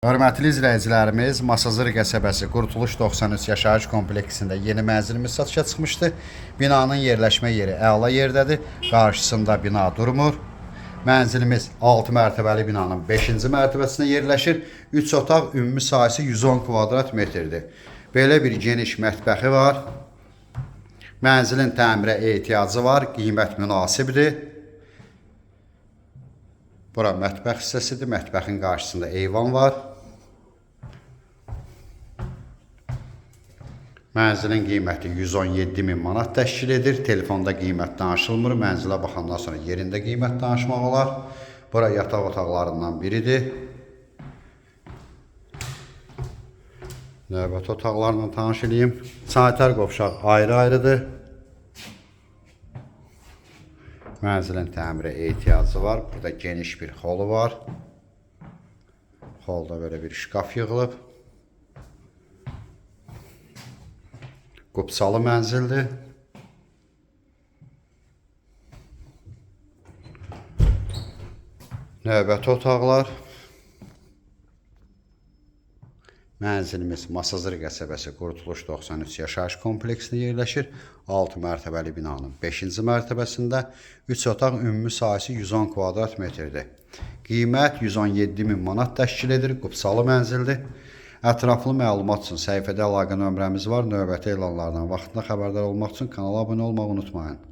Hörmətli izləyicilərimiz, Masazır qəsəbəsi Qurtuluş 93 yaşayış kompleksində yeni mənzilimiz satışa çıxmışdı. Binanın yerləşmə yeri əla yerdədir, qarşısında bina durmur. Mənzilimiz 6 mərtəbəli binanın 5-ci mərtəbəsində yerləşir. 3 otaq, ümumi sahəsi 110 kvadrat metrdir. Belə bir geniş mətbəxi var. Mənzilin təmirə ehtiyacı var, qiymət münasibdir. Bura mətbəx hissəsidir, mətbəxin qarşısında eyvan var. Mənzilin qiyməti 117.000 manat təşkil edir. Telefonda qiymət danışılmır. Mənzilə baxandan sonra yerində qiymət danışmaq olar. Bura yataq otaqlarından biridir. Növbəti otaqlarla tanış edeyim. Sanitar qovşaq ayrı-ayrıdır. Mənzilin təmirə ehtiyacı var. Burada geniş bir holu var. Holda böyle bir şkaf yığılıb. Qupsalı mənzildir. Növbəti otaqlar. Mənzilimiz Masazır qəsəbəsi Qurtuluş 93 yaşayış kompleksində yerləşir. 6 mərtəbəli binanın 5-ci mərtəbəsində 3 otaq, ümumi sahəsi 110 kvadrat metrdir. Qiymət 117.000 manat təşkil edir. Qupsalı mənzildir. Ətraflı məlumat üçün səhifədə əlaqə nömrəmiz var. Növbəti elanlardan vaxtında xəbərdar olmaq üçün kanala abunə olmağı unutmayın.